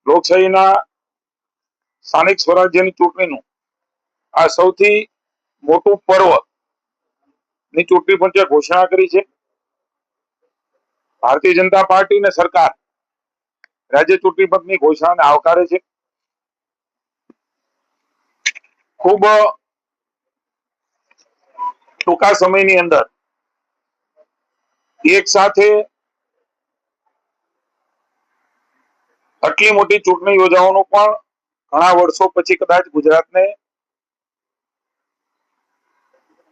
લોકશાહીના સ્થાનિક સ્વરાજ્યની ચૂંટણીનું આ સૌથી મોટું પર્વ ની ચૂંટણી પંચે ઘોષણા કરી છે. ભારતીય જનતા પાર્ટી અને સરકાર રાજ્ય ચૂંટણી પંચની ઘોષણાને આવકારે છે. ખૂબ ટૂંકા સમયની અંદર એક સાથે આટલી મોટી ચૂંટણી યોજવાનું પણ ઘણા વર્ષો પછી કદાચ ગુજરાતને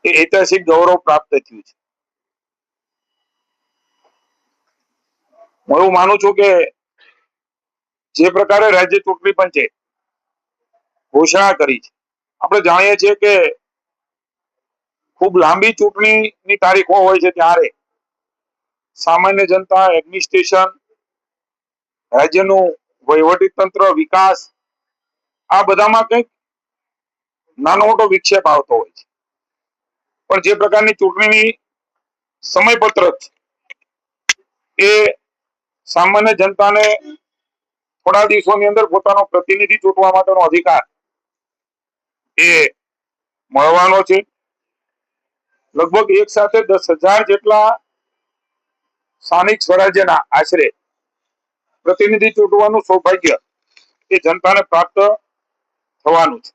ઐતિહાસિક ગૌરવ પ્રાપ્ત થયું છે. હું એવું માનું છું કે જે પ્રકારે રાજ્ય ચૂંટણી પંચે ઘોષણા કરી છે, આપણે જાણીએ છીએ કે ખૂબ લાંબી ચૂંટણીની તારીખો હોય છે ત્યારે સામાન્ય જનતા, એડમિનિસ્ટ્રેશન, રાજ્યનું વહીવટી તંત્ર, વિકાસ આ બધામાં કંઈક નાનો મોટો વિક્ષેપ આવતો હોય છે. પણ જે પ્રકારની ચૂંટણીની સમયપત્રક એ સામાન્ય જનતાને થોડા દિવસોની અંદર પોતાનો પ્રતિનિધિ ચૂંટવા માટેનો અધિકાર એ મળવાનો છે. લગભગ એક સાથે 10,000 જેટલા સ્થાનિક સ્વરાજ્યના આશરે પ્રતિનિધિ ચૂંટવાનું સૌભાગ્ય એ જનતાને પ્રાપ્ત થવાનું છે.